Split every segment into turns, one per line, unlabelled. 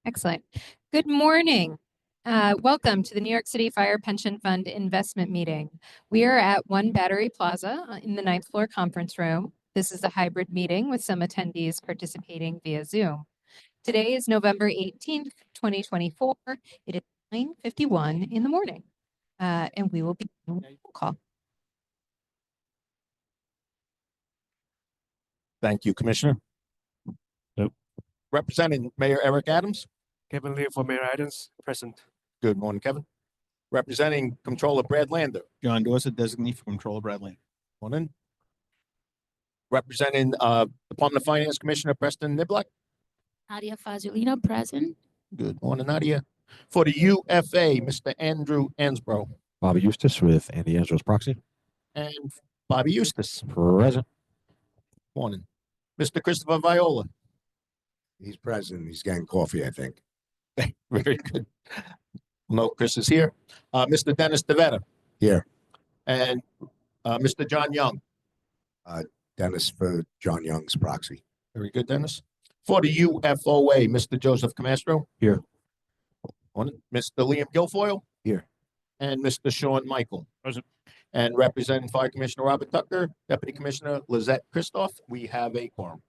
Excellent. Good morning. Welcome to the New York City Fire Pension Fund investment meeting. We are at One Battery Plaza in the 9th floor conference room. This is a hybrid meeting with some attendees participating via Zoom. Today is November 18th, 2024. It is 9:51 in the morning, and we will be doing a roll call.
Thank you, Commissioner.
Yep.
Representing Mayor Eric Adams.
Kevin Lee for Mayor Adams, present.
Good morning, Kevin. Representing Controller Brad Lander.
John Dorsett, designee for Controller Brad Lander.
Morning. Representing Department of Finance Commissioner Preston Niblock.
Nadia Fazulina, present.
Good morning, Nadia. For the UFA, Mr. Andrew Ansbro.
Bobby Eustace with Andy Ansbro's proxy.
And Bobby Eustace.
Present.
Morning. Mr. Christopher Viola.
He's present. He's getting coffee, I think.
Very good. No, Chris is here. Mr. Dennis DeVetta.
Here.
And Mr. John Young.
Dennis for John Young's proxy.
Very good, Dennis. For the UFOA, Mr. Joseph Camastro.
Here.
Morning. Mr. Liam Guilfoyle.
Here.
And Mr. Sean Michael.
Present.
And representing Fire Commissioner Robert Tucker, Deputy Commissioner Lizette Christoph, we have a quorum.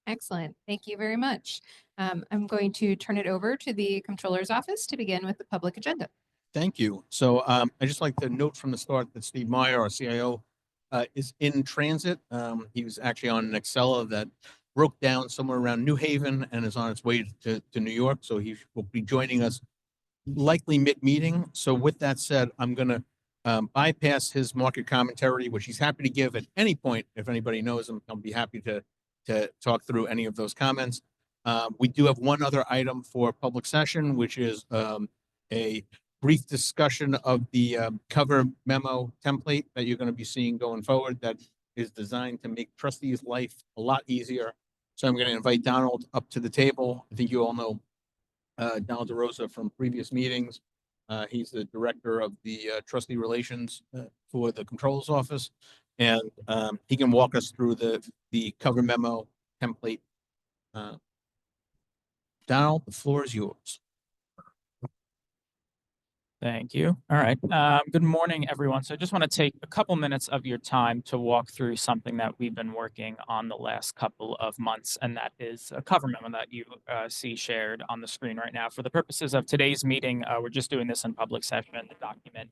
Excellent. Thank you very much. I'm going to turn it over to the Comptroller's office to begin with the public agenda.
Thank you. So I just like to note from the start that Steve Meyer, our CIO, is in transit. He was actually on an Excella that broke down somewhere around New Haven and is on its way to New York. So he will be joining us likely mid-meeting. So with that said, I'm going to bypass his market commentary, which he's happy to give at any point. If anybody knows him, I'll be happy to talk through any of those comments. We do have one other item for public session, which is a brief discussion of the cover memo template that you're going to be seeing going forward that is designed to make trustees' life a lot easier. So I'm going to invite Donald up to the table. I think you all know Donald DeRosa from previous meetings. He's the director of the trustee relations for the Comptroller's office. And he can walk us through the cover memo template. Donald, the floor is yours.
Thank you. All right. Good morning, everyone. So I just want to take a couple minutes of your time to walk through something that we've been working on the last couple of months, and that is a cover memo that you see shared on the screen right now. For the purposes of today's meeting, we're just doing this in public session. The document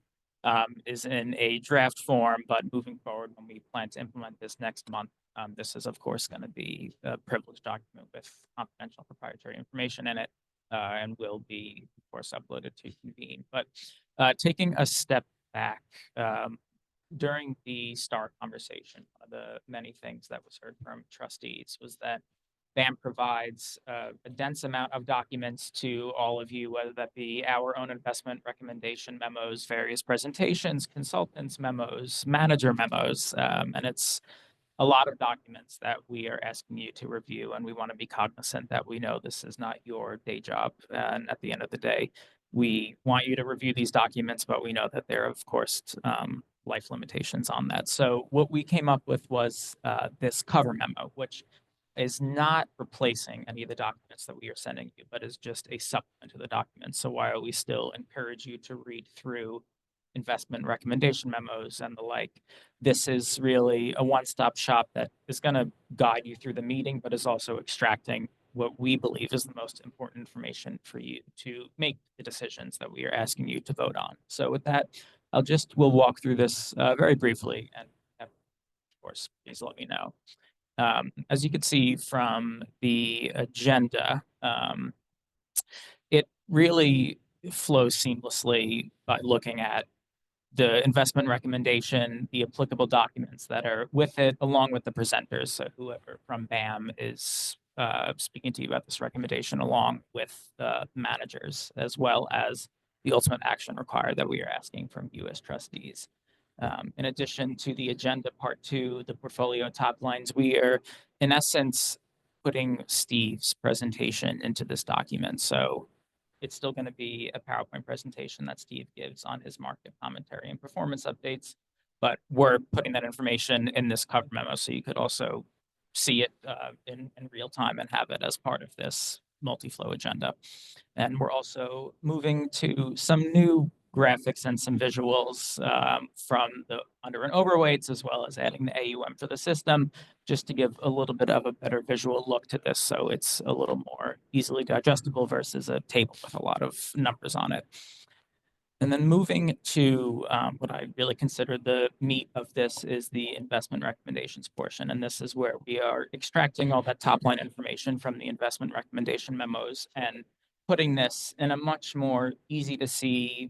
is in a draft form, but moving forward, when we plan to implement this next month, this is, of course, going to be a privileged document with confidential proprietary information in it. And will be, of course, uploaded to Convene. But taking a step back, during the STAR conversation, one of the many things that was heard from trustees was that BAM provides a dense amount of documents to all of you, whether that be our own investment recommendation memos, various presentations, consultants memos, manager memos, and it's a lot of documents that we are asking you to review, and we want to be cognizant that we know this is not your day job. And at the end of the day, we want you to review these documents, but we know that there are, of course, life limitations on that. So what we came up with was this cover memo, which is not replacing any of the documents that we are sending you, but is just a supplement to the documents. So while we still encourage you to read through investment recommendation memos and the like, this is really a one-stop shop that is going to guide you through the meeting, but is also extracting what we believe is the most important information for you to make the decisions that we are asking you to vote on. So with that, we'll walk through this very briefly, and of course, please let me know. As you can see from the agenda, it really flows seamlessly by looking at the investment recommendation, the applicable documents that are with it, along with the presenters. So whoever from BAM is speaking to you about this recommendation, along with the managers, as well as the ultimate action required that we are asking from you as trustees. In addition to the agenda part 2, the portfolio top lines, we are in essence putting Steve's presentation into this document. So it's still going to be a PowerPoint presentation that Steve gives on his market commentary and performance updates, but we're putting that information in this cover memo so you could also see it in real time and have it as part of this multi-flow agenda. And we're also moving to some new graphics and some visuals from the under and overweights, as well as adding the AUM for the system, just to give a little bit of a better visual look to this. So it's a little more easily digestible versus a table with a lot of numbers on it. And then moving to what I really consider the meat of this is the investment recommendations portion. And this is where we are extracting all that top line information from the investment recommendation memos and putting this in a much more easy to see,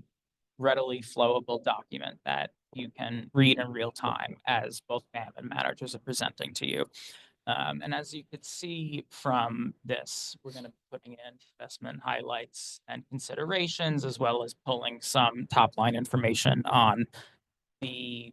readily flowable document that you can read in real time as both BAM and managers are presenting to you. And as you could see from this, we're going to be putting in investment highlights and considerations, as well as pulling some top line information on the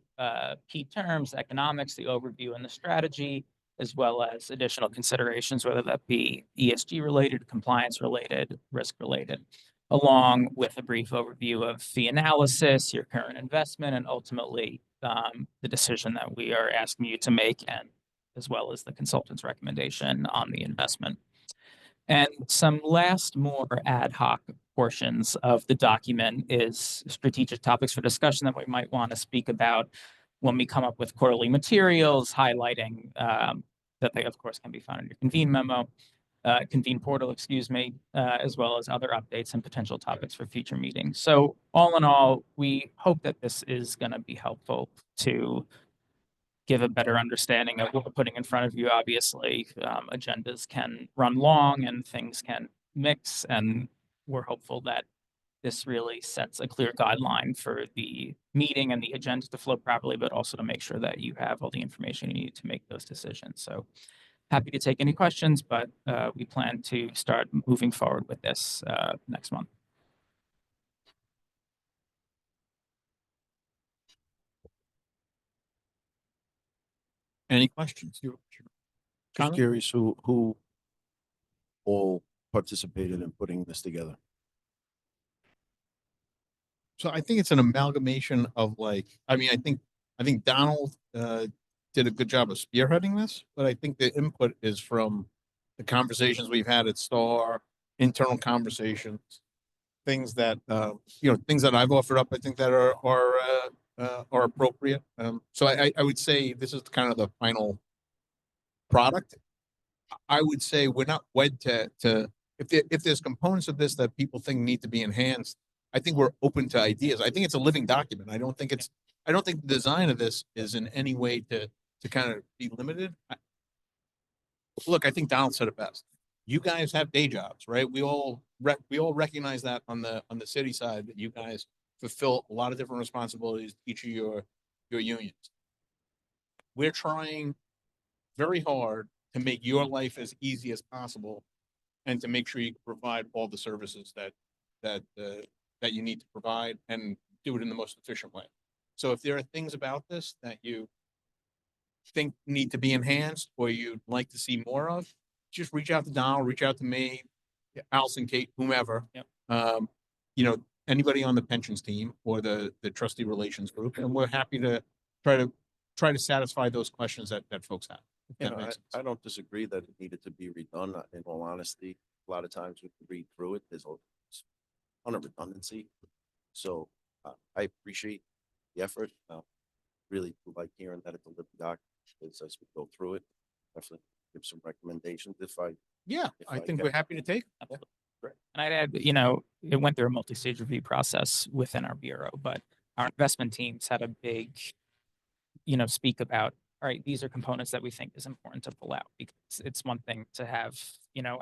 key terms, economics, the overview, and the strategy, as well as additional considerations, whether that be ESG related, compliance related, risk related, along with a brief overview of fee analysis, your current investment, and ultimately the decision that we are asking you to make, and as well as the consultant's recommendation on the investment. And some last more ad hoc portions of the document is strategic topics for discussion that we might want to speak about when we come up with quarterly materials, highlighting that they, of course, can be found in your convene memo, convene portal, excuse me, as well as other updates and potential topics for future meetings. So all in all, we hope that this is going to be helpful to give a better understanding of what we're putting in front of you. Obviously, agendas can run long and things can mix, and we're hopeful that this really sets a clear guideline for the meeting and the agenda to flow properly, but also to make sure that you have all the information you need to make those decisions. So happy to take any questions, but we plan to start moving forward with this next month.
Any questions?
Just
Connor?
curious who all participated in putting this together.
So I think it's an amalgamation of I think Donald did a good job of spearheading this, but I think the input is from the conversations we've had at STAR, internal conversations, things that things that I've offered up. I think that are appropriate. So I would say this is kind of the final product. I would say we're not wed to if there's components of this that people think need to be enhanced. I think we're open to ideas. I think it's a living document. I don't think the design of this is in any way to kind of be limited. Look, I think Donald said it best. You guys have day jobs, right? We all recognize that on the city side, that you guys fulfill a lot of different responsibilities, each of your unions. We're trying very hard to make your life as easy as possible and to make sure you can provide all the services that you need to provide and do it in the most efficient way. So if there are things about this that you think need to be enhanced or you'd like to see more of, just reach out to Donald, reach out to me, Allison, Kate, whomever. Yep. Anybody on the pensions team or the trustee relations group, and we're happy to try to satisfy those questions that folks have.
I don't disagree that it needed to be redone. In all honesty, a lot of times we can read through it. There's a ton of redundancy. So I appreciate the effort. Really like hearing that it's a living document as we go through it. Definitely give some recommendations
I think we're happy to take.
Absolutely. Right. And I'd add, it went through a multi-stage review process within our bureau, but our investment teams had a big, speak about, all right, these are components that we think is important to pull out, because it's one thing to have,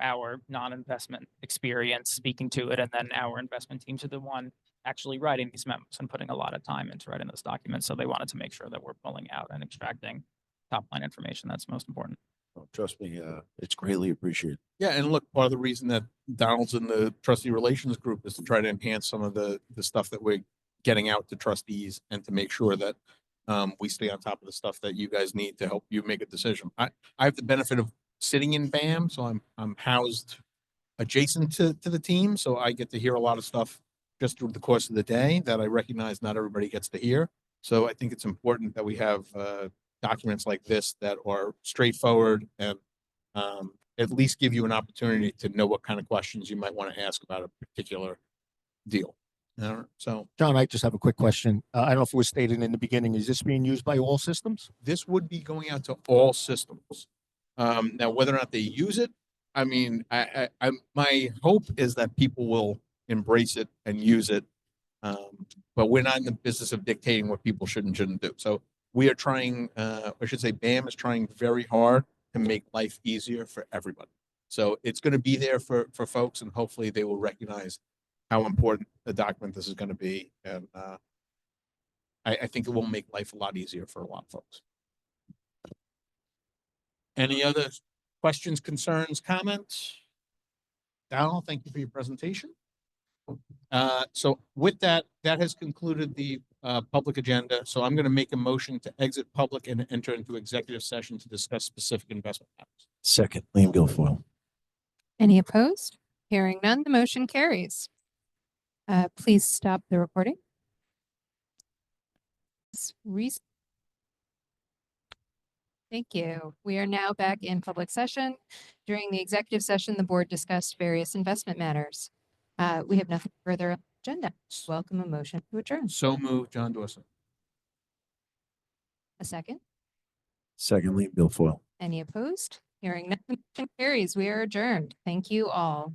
our non-investment experience speaking to it, and then our investment teams are the one actually writing these memos and putting a lot of time into writing those documents. So they wanted to make sure that we're pulling out and extracting top line information that's most important.
Oh, trust me, it's greatly appreciated.
Yeah, and look, part of the reason that Donald's in the trustee relations group is to try to enhance some of the stuff that we're getting out to trustees and to make sure that we stay on top of the stuff that you guys need to help you make a decision. I have the benefit of sitting in BAM, so I'm housed adjacent to the team, so I get to hear a lot of stuff just through the course of the day that I recognize not everybody gets to hear. So I think it's important that we have documents like this that are straightforward and at least give you an opportunity to know what kind of questions you might want to ask about a particular deal. So
John, I just have a quick question. I don't know if it was stated in the beginning. Is this being used by all systems?
this would be going out to all systems. Now, whether or not they use it, I mean, my hope is that people will embrace it and use it. But we're not in the business of dictating what people should and shouldn't do. So we are trying, I should say BAM is trying very hard to make life easier for everybody. So it's going to be there for folks, and hopefully they will recognize how important a document this is going to be. And I think it will make life a lot easier for a lot of folks. Any other questions, concerns, comments? Donald, thank you for your presentation. So with that, that has concluded the public agenda. So I'm going to make a motion to exit public and enter into executive session to discuss specific investment matters.
Second, Liam Guilfoyle.
Any opposed? Hearing none, the motion carries. Please stop the recording. Thank you. We are now back in public session. During the executive session, the board discussed various investment matters. We have nothing further on the agenda. Welcome a motion to adjourn.
So moved, John Dawson.
A second.
Second, Liam Guilfoyle.
Any opposed? Hearing none, the motion carries. We are adjourned. Thank you all.